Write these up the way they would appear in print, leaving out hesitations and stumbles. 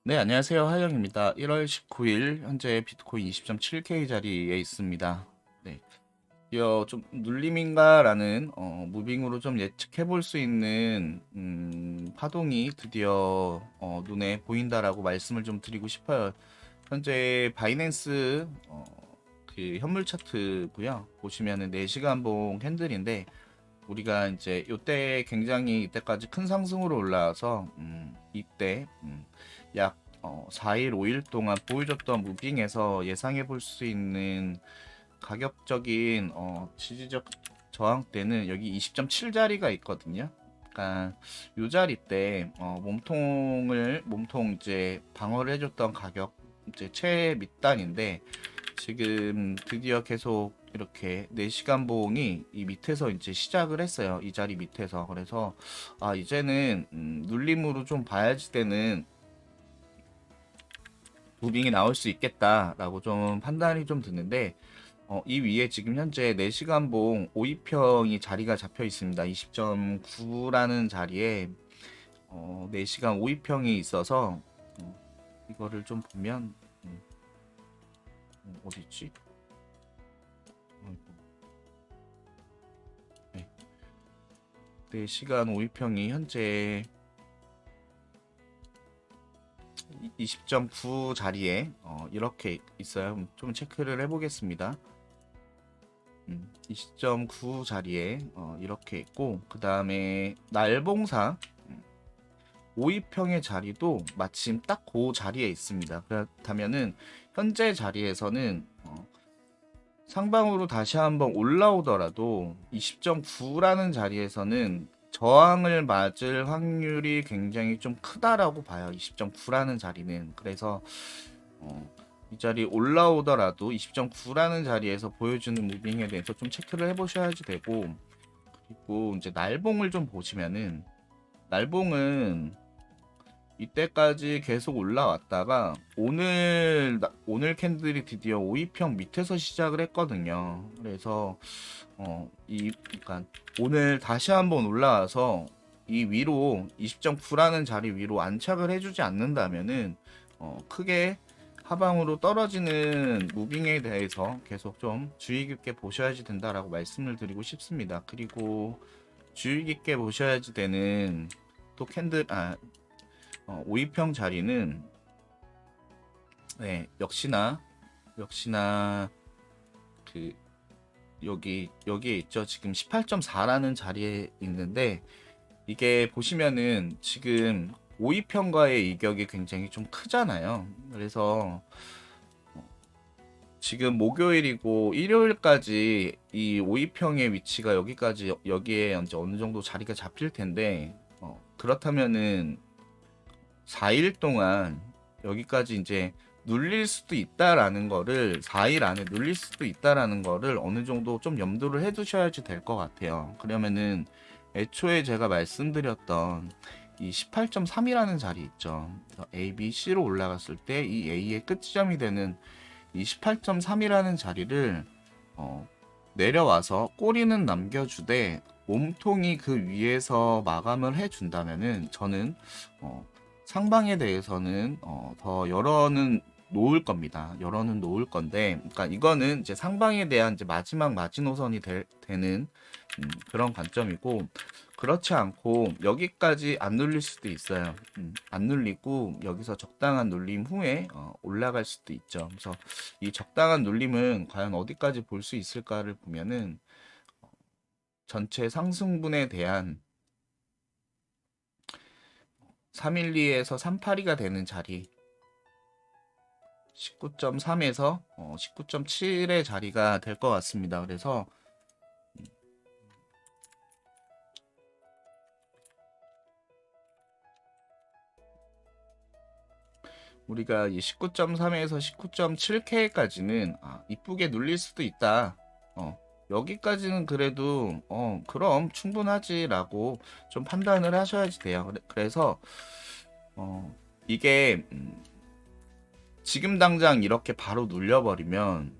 네, 안녕하세요. 하영입니다. 1월 19일 현재 비트코인 20.7K 자리에 있습니다. 네, 드디어 좀 눌림인가라는 무빙으로 좀 예측해 볼 수 있는 파동이 드디어 눈에 보인다라고 말씀을 좀 드리고 싶어요. 현재 바이낸스 그 현물 차트고요. 보시면은 4시간 봉 캔들인데 우리가 이제 이때 굉장히 이때까지 큰 상승으로 올라와서 이때 약 4일, 5일 동안 보여줬던 무빙에서 예상해 볼 수 있는 가격적인 지지적 저항대는 여기 20.7 자리가 있거든요. 그러니까 요 자리 때 몸통 이제 방어를 해줬던 가격 이제 최 밑단인데 지금 드디어 계속 이렇게 4시간 보홍이 이 밑에서 이제 시작을 했어요. 이 자리 밑에서. 그래서 이제는 눌림으로 좀 봐야지 되는 무빙이 나올 수 있겠다라고 좀 판단이 좀 드는데 이 위에 지금 현재 4시간 봉 5위평이 자리가 잡혀 있습니다. 20.9라는 자리에 4시간 5위평이 있어서 이거를 좀 보면 어디 있지? 네. 4시간 5위평이 현재 20.9 자리에 이렇게 있어요. 좀 체크를 해보겠습니다. 20.9 자리에 이렇게 있고 그 다음에 날봉상 5위평의 자리도 마침 딱 그 자리에 있습니다. 그렇다면은 현재 자리에서는 상방으로 다시 한번 올라오더라도 20.9라는 자리에서는 저항을 맞을 확률이 굉장히 좀 크다라고 봐요. 20.9라는 자리는. 그래서 이 자리 올라오더라도 20.9라는 자리에서 보여주는 무빙에 대해서 좀 체크를 해보셔야지 되고, 그리고 이제 날봉을 좀 보시면은 날봉은 이때까지 계속 올라왔다가 오늘 캔들이 드디어 5위평 밑에서 시작을 했거든요. 그래서 그러니까 오늘 다시 한번 올라와서 이 위로 20.9라는 자리 위로 안착을 해주지 않는다면은 크게 하방으로 떨어지는 무빙에 대해서 계속 좀 주의 깊게 보셔야지 된다라고 말씀을 드리고 싶습니다. 그리고 주의 깊게 보셔야지 되는 또 캔들 5위평 자리는 네, 역시나 그 여기에 있죠. 지금 18.4라는 자리에 있는데 이게 보시면은 지금 5위평과의 이격이 굉장히 좀 크잖아요. 그래서 지금 목요일이고 일요일까지 이 5위평의 위치가 여기에 이제 어느 정도 자리가 잡힐 텐데 그렇다면은 4일 동안 여기까지 이제 눌릴 수도 있다라는 거를 4일 안에 눌릴 수도 있다라는 거를 어느 정도 좀 염두를 해 두셔야지 될 것 같아요. 그러면은 애초에 제가 말씀드렸던 이 18.3이라는 자리 있죠. A, B, C로 올라갔을 때 이 A의 끝지점이 되는 이 18.3이라는 자리를 내려와서 꼬리는 남겨주되 몸통이 그 위에서 마감을 해준다면은 저는 상방에 대해서는 더 열어는 놓을 겁니다. 열어는 놓을 건데, 그러니까 이거는 이제 상방에 대한 이제 마지막 마지노선이 되는 그런 관점이고, 그렇지 않고 여기까지 안 눌릴 수도 있어요. 안 눌리고 여기서 적당한 눌림 후에 올라갈 수도 있죠. 그래서 이 적당한 눌림은 과연 어디까지 볼 수 있을까를 보면은 전체 상승분에 대한 312에서 382가 되는 자리 19.3에서 19.7의 자리가 될 것 같습니다. 그래서 우리가 이 19.3에서 19.7K까지는 이쁘게 눌릴 수도 있다. 여기까지는 그래도 그럼 충분하지라고 좀 판단을 하셔야지 돼요. 그래서 이게 지금 당장 이렇게 바로 눌려버리면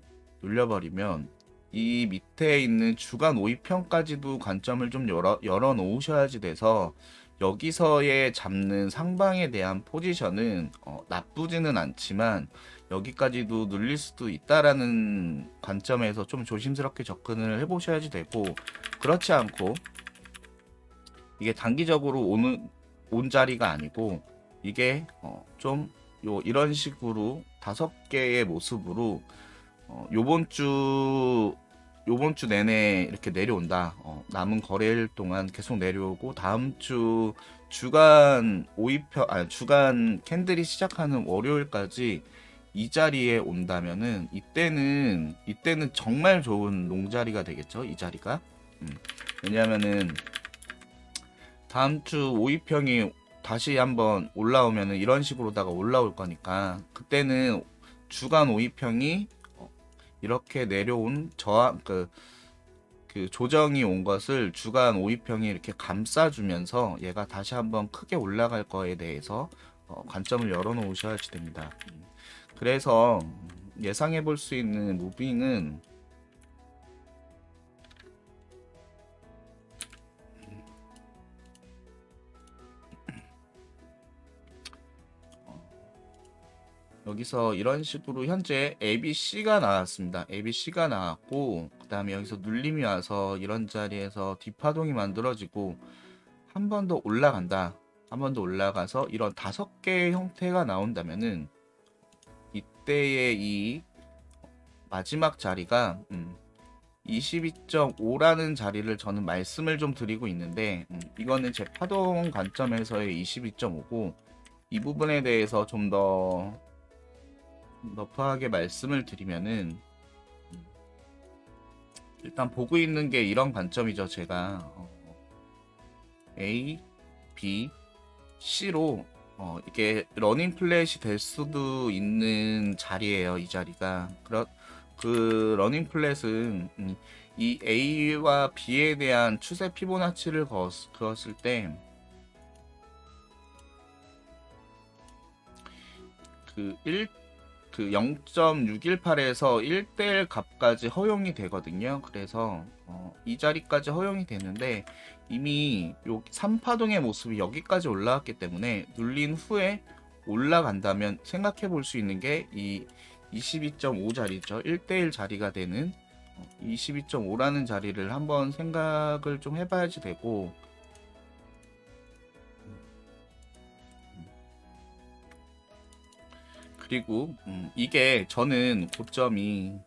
이 밑에 있는 주간 5위평까지도 관점을 좀 열어 놓으셔야지 돼서 여기서의 잡는 상방에 대한 포지션은 나쁘지는 않지만 여기까지도 눌릴 수도 있다라는 관점에서 좀 조심스럽게 접근을 해보셔야지 되고, 그렇지 않고 이게 단기적으로 온 자리가 아니고 이게 좀 이런 식으로 5개의 모습으로 요번 주 내내 이렇게 내려온다. 남은 거래일 동안 계속 내려오고 다음 주 주간 캔들이 시작하는 월요일까지 이 자리에 온다면은 이때는 정말 좋은 롱자리가 되겠죠. 이 자리가. 왜냐하면은 다음 주 5위평이 다시 한번 올라오면은 이런 식으로다가 올라올 거니까 그때는 주간 5위평이 이렇게 내려온 그 조정이 온 것을 주간 5위평이 이렇게 감싸주면서 얘가 다시 한번 크게 올라갈 거에 대해서 관점을 열어놓으셔야지 됩니다. 그래서 예상해 볼 수 있는 무빙은 여기서 이런 식으로 현재 ABC가 나왔습니다. ABC가 나왔고 그 다음에 여기서 눌림이 와서 이런 자리에서 뒷파동이 만들어지고 한 번 더 올라간다. 한 번 더 올라가서 이런 5개의 형태가 나온다면은 이때의 이 마지막 자리가 22.5라는 자리를 저는 말씀을 좀 드리고 있는데 이거는 제 파동 관점에서의 22.5고 이 부분에 대해서 좀 더 너프하게 말씀을 드리면은 일단 보고 있는 게 이런 관점이죠. 제가 A, B, C로 이게 러닝 플랫이 될 수도 있는 자리예요. 이 자리가 그 러닝 플랫은 이 A와 B에 대한 추세 피보나치를 그었을 때 그 0.618에서 1대1 값까지 허용이 되거든요. 그래서 이 자리까지 허용이 되는데 이미 요 3파동의 모습이 여기까지 올라왔기 때문에 눌린 후에 올라간다면 생각해 볼 수 있는 게 이 22.5 자리죠. 1대1 자리가 되는 22.5라는 자리를 한번 생각을 좀 해봐야지 되고, 그리고 이게 저는 고점이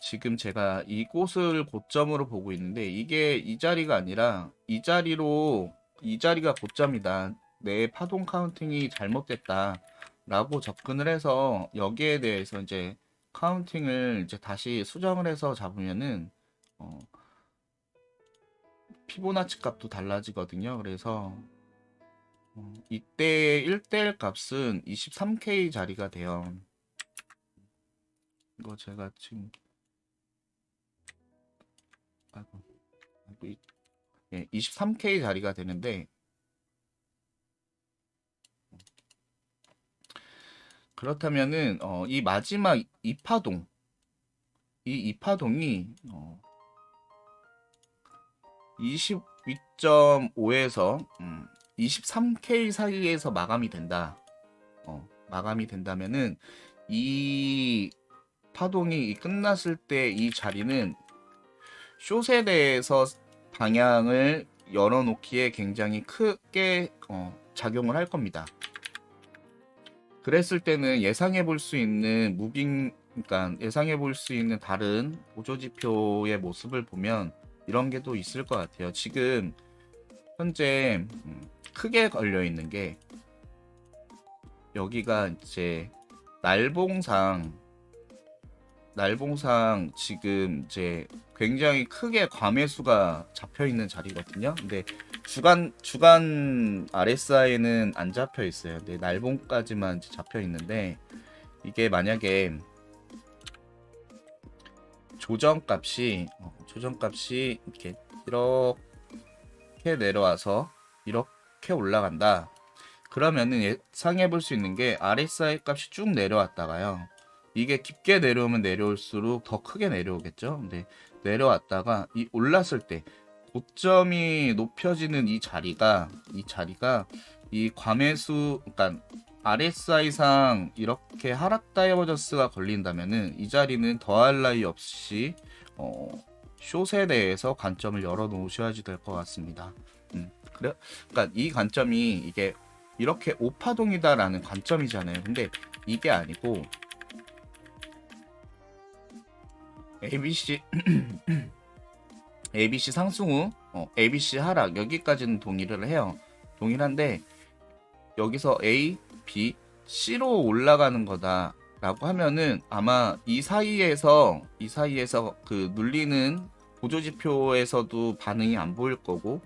지금 제가 이곳을 고점으로 보고 있는데 이게 이 자리가 아니라 이 자리가 고점이다. 내 파동 카운팅이 잘못됐다. 라고 접근을 해서 여기에 대해서 이제 카운팅을 이제 다시 수정을 해서 잡으면은 피보나치 값도 달라지거든요. 그래서 이때 1대1 값은 23K 자리가 돼요. 이거 제가 지금 예, 23K 자리가 되는데 그렇다면은 이 마지막 2파동 이 2파동이 22.5에서 23K 사이에서 마감이 된다. 마감이 된다면은 이 파동이 끝났을 때 이 자리는 숏에 대해서 방향을 열어놓기에 굉장히 크게 작용을 할 겁니다. 그랬을 때는 예상해 볼 수 있는 그러니까 예상해 볼 수 있는 다른 보조지표의 모습을 보면 이런 게 또 있을 것 같아요. 지금 현재 크게 걸려 있는 게 여기가 이제 날봉상 지금 이제 굉장히 크게 과매수가 잡혀 있는 자리거든요. 근데 주간 RSI에는 안 잡혀 있어요. 근데 날봉까지만 잡혀 있는데 이게 만약에 조정값이 이렇게 내려와서 이렇게 올라간다. 그러면은 예상해 볼 수 있는 게 RSI 값이 쭉 내려왔다가요. 이게 깊게 내려오면 내려올수록 더 크게 내려오겠죠. 근데 내려왔다가 이 올랐을 때 고점이 높여지는 이 과매수, 그러니까 RSI상 이렇게 하락 다이버전스가 걸린다면은 이 자리는 더할 나위 없이 숏에 대해서 관점을 열어 놓으셔야지 될 것 같습니다. 그러니까 이 관점이 이게 이렇게 오파동이다라는 관점이잖아요. 근데 이게 아니고 ABC ABC 상승 후 ABC 하락 여기까지는 동의를 해요. 동일한데 여기서 A, B, C로 올라가는 거다라고 하면은 아마 이 사이에서 그 눌리는 보조지표에서도 반응이 안 보일 거고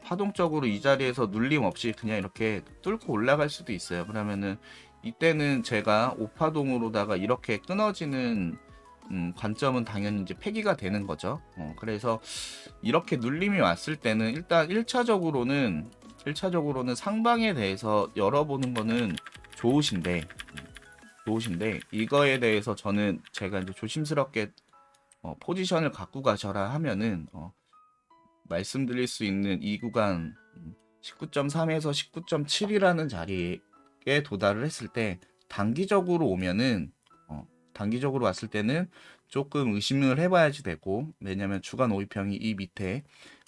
파동적으로 이 자리에서 눌림 없이 그냥 이렇게 뚫고 올라갈 수도 있어요. 그러면은 이때는 제가 오파동으로다가 이렇게 끊어지는 관점은 당연히 이제 폐기가 되는 거죠. 그래서 이렇게 눌림이 왔을 때는 일단 1차적으로는 상방에 대해서 열어보는 거는 좋으신데 이거에 대해서 제가 이제 조심스럽게 포지션을 갖고 가셔라 하면은 말씀드릴 수 있는 이 구간 19.3에서 19.7이라는 자리에 도달을 했을 때 단기적으로 왔을 때는 조금 의심을 해봐야지 되고, 왜냐면 주간 5위평이 이 밑에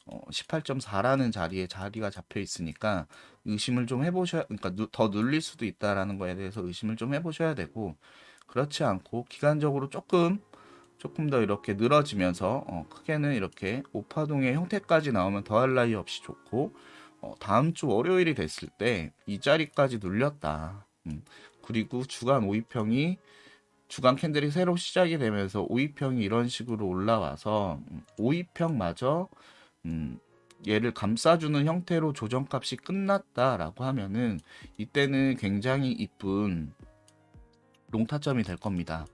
18.4라는 자리가 잡혀 있으니까 의심을 좀 해보셔야, 그러니까 더 눌릴 수도 있다라는 거에 대해서 의심을 좀 해보셔야 되고, 그렇지 않고 기간적으로 조금 더 이렇게 늘어지면서 크게는 이렇게 오파동의 형태까지 나오면 더할 나위 없이 좋고, 다음 주 월요일이 됐을 때 이 자리까지 눌렸다. 그리고 주간 5위평이 주간 캔들이 새로 시작이 되면서 5위평이 이런 식으로 올라와서 5위평마저 얘를 감싸주는 형태로 조정값이 끝났다라고 하면은 이때는 굉장히 이쁜 롱타점이 될 겁니다.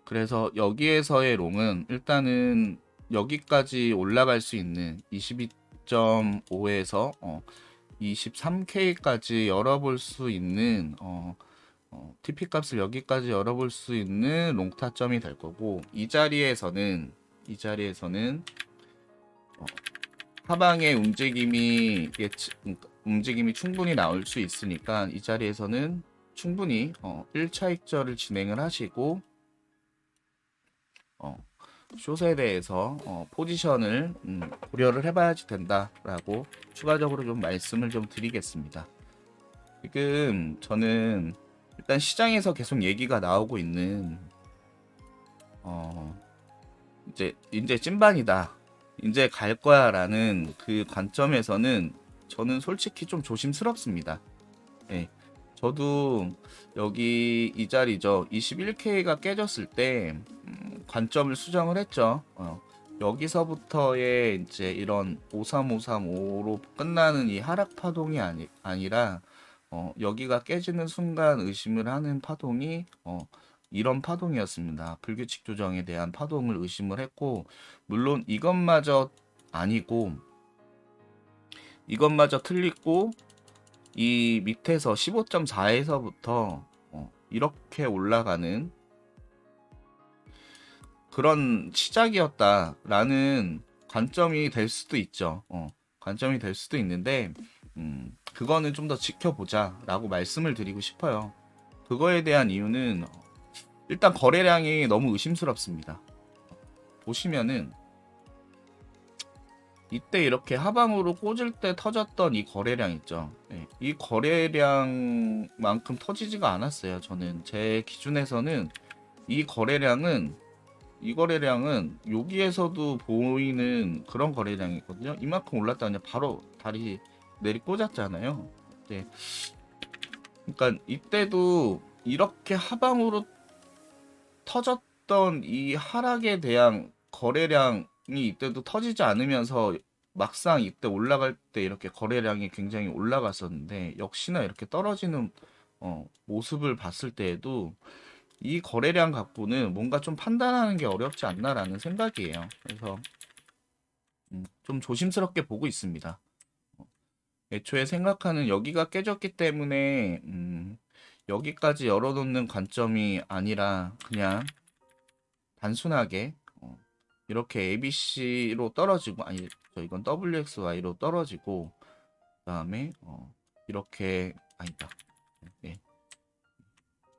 그래서 여기에서의 롱은 일단은 여기까지 올라갈 수 있는 22.5에서 23K까지 열어볼 수 있는 TP 값을 여기까지 열어볼 수 있는 롱타점이 될 거고, 이 자리에서는 하방의 움직임이 충분히 나올 수 있으니까 이 자리에서는 충분히 1차 익절을 진행을 하시고 숏에 대해서 포지션을 고려를 해봐야지 된다라고 추가적으로 좀 말씀을 좀 드리겠습니다. 지금 저는 일단 시장에서 계속 얘기가 나오고 있는 이제 찐반이다, 이제 갈 거야라는 그 관점에서는 저는 솔직히 좀 조심스럽습니다. 네. 저도 여기 이 자리죠, 21K가 깨졌을 때 관점을 수정을 했죠. 여기서부터의 이제 이런 53535로 끝나는 이 하락 파동이 아니라 여기가 깨지는 순간 의심을 하는 파동이 이런 파동이었습니다. 불규칙 조정에 대한 파동을 의심을 했고, 물론 이것마저 틀리고 이 밑에서 15.4에서부터 이렇게 올라가는 그런 시작이었다라는 관점이 될 수도 있죠. 관점이 될 수도 있는데 그거는 좀 더 지켜보자 라고 말씀을 드리고 싶어요. 그거에 대한 이유는 일단 거래량이 너무 의심스럽습니다. 보시면은 이때 이렇게 하방으로 꽂을 때 터졌던 이 거래량 있죠. 네, 이 거래량만큼 터지지가 않았어요. 저는 제 기준에서는 이 거래량은 여기에서도 보이는 그런 거래량이거든요. 이만큼 올랐다 그냥 바로 다리 내리 꽂았잖아요. 네. 그러니까 이때도 이렇게 하방으로 터졌던 이 하락에 대한 거래량이 이때도 터지지 않으면서 막상 이때 올라갈 때 이렇게 거래량이 굉장히 올라갔었는데, 역시나 이렇게 떨어지는 모습을 봤을 때에도 이 거래량 갖고는 뭔가 좀 판단하는 게 어렵지 않나라는 생각이에요. 그래서 좀 조심스럽게 보고 있습니다. 애초에 생각하는 여기가 깨졌기 때문에 여기까지 열어놓는 관점이 아니라 그냥 단순하게 이렇게 ABC로 떨어지고, 아니 이건 WXY로 떨어지고, 그다음에 이렇게 아니다. 예.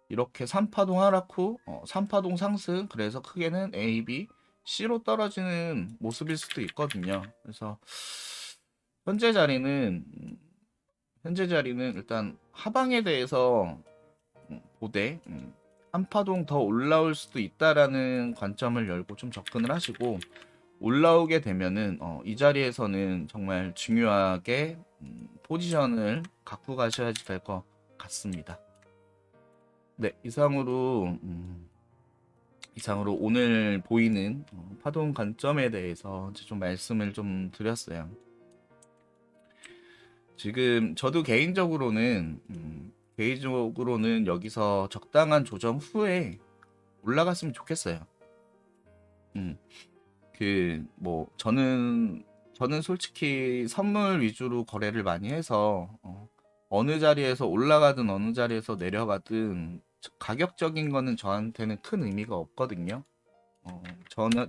이렇게 3파동 하락 후 3파동 상승, 그래서 크게는 A, B, C로 떨어지는 모습일 수도 있거든요. 그래서 현재 자리는 일단 하방에 대해서 보되 한 파동 더 올라올 수도 있다라는 관점을 열고 좀 접근을 하시고, 올라오게 되면은 이 자리에서는 정말 중요하게 포지션을 갖고 가셔야 될 것 같습니다. 네, 이상으로 오늘 보이는 파동 관점에 대해서 좀 말씀을 좀 드렸어요. 지금 저도 개인적으로는 여기서 적당한 조정 후에 올라갔으면 좋겠어요. 저는 솔직히 선물 위주로 거래를 많이 해서 어느 자리에서 올라가든 어느 자리에서 내려가든 가격적인 거는 저한테는 큰 의미가 없거든요.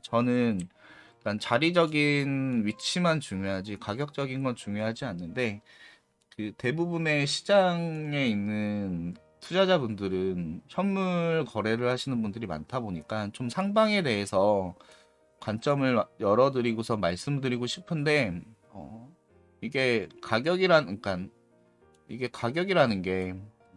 저는 일단 자리적인 위치만 중요하지 가격적인 건 중요하지 않는데, 그 대부분의 시장에 있는 투자자분들은 현물 거래를 하시는 분들이 많다 보니까 좀 상방에 대해서 관점을 열어드리고서 말씀드리고 싶은데, 이게 가격이라는 게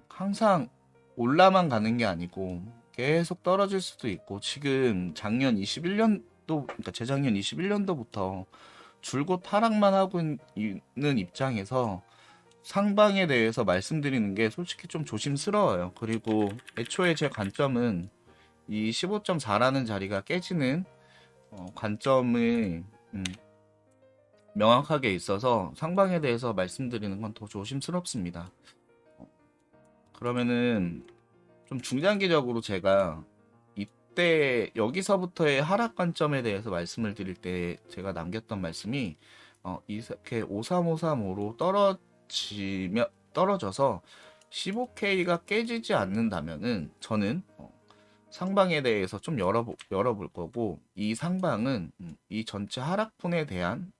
항상 올라만 가는 게 아니고 계속 떨어질 수도 있고, 지금 작년 21년도, 그러니까 재작년 21년도부터 줄곧 하락만 하고 있는 입장에서 상방에 대해서 말씀드리는 게 솔직히 좀 조심스러워요. 그리고 애초에 제 관점은 이 15.4라는 자리가 깨지는 관점을 명확하게 있어서 상방에 대해서 말씀드리는 건 더 조심스럽습니다. 그러면은 좀 중장기적으로 제가 이때 여기서부터의 하락 관점에 대해서 말씀을 드릴 때 제가 남겼던 말씀이 이렇게 53535로 떨어져서 15K가 깨지지 않는다면은 저는 상방에 대해서 좀 열어볼 거고, 이 상방은 이 전체 하락분에 대한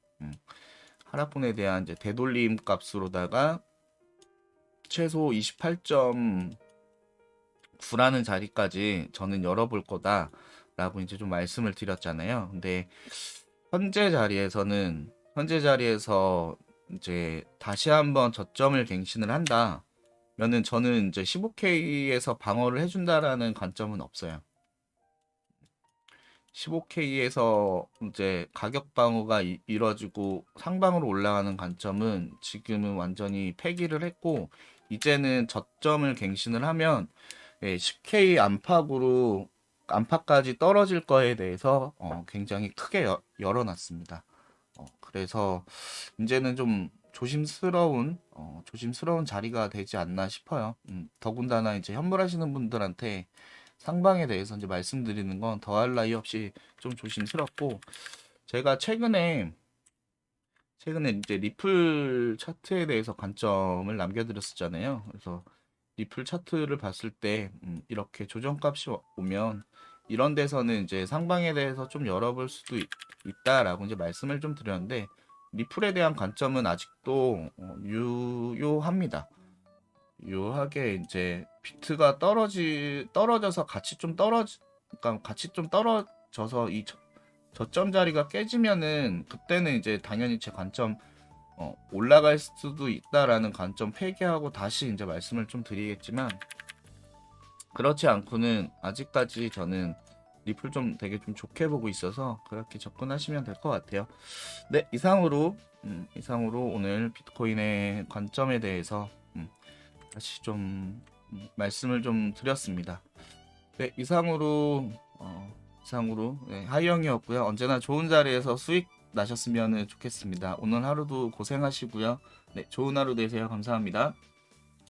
이제 되돌림 값으로다가 최소 28.9라는 자리까지 저는 열어볼 거다라고 이제 좀 말씀을 드렸잖아요. 근데 현재 자리에서 이제 다시 한번 저점을 갱신을 한다면은 저는 이제 15K에서 방어를 해준다라는 관점은 없어요. 15K에서 이제 가격 방어가 이뤄지고 상방으로 올라가는 관점은 지금은 완전히 폐기를 했고, 이제는 저점을 갱신을 하면 10K 안팎까지 떨어질 거에 대해서 굉장히 크게 열어놨습니다. 그래서 이제는 좀 조심스러운 자리가 되지 않나 싶어요. 더군다나 이제 현물하시는 분들한테 상방에 대해서 이제 말씀드리는 건 더할 나위 없이 좀 조심스럽고, 제가 최근에 이제 리플 차트에 대해서 관점을 남겨드렸었잖아요. 그래서 리플 차트를 봤을 때 이렇게 조정값이 오면 이런 데서는 이제 상방에 대해서 좀 열어볼 수도 있다라고 이제 말씀을 좀 드렸는데, 리플에 대한 관점은 아직도 유효합니다. 유효하게 이제 비트가 떨어져서 그러니까 같이 좀 떨어져서 이 저점 자리가 깨지면은 그때는 이제 당연히 제 관점 올라갈 수도 있다라는 관점 폐기하고 다시 이제 말씀을 좀 드리겠지만, 그렇지 않고는 아직까지 저는 리플 좀 되게 좀 좋게 보고 있어서 그렇게 접근하시면 될 것 같아요. 네, 이상으로 오늘 비트코인의 관점에 대해서 다시 좀 말씀을 좀 드렸습니다. 네, 이상으로 네, 하이영이었고요. 언제나 좋은 자리에서 수익 나셨으면 좋겠습니다. 오늘 하루도 고생하시고요. 네, 좋은 하루 되세요. 감사합니다.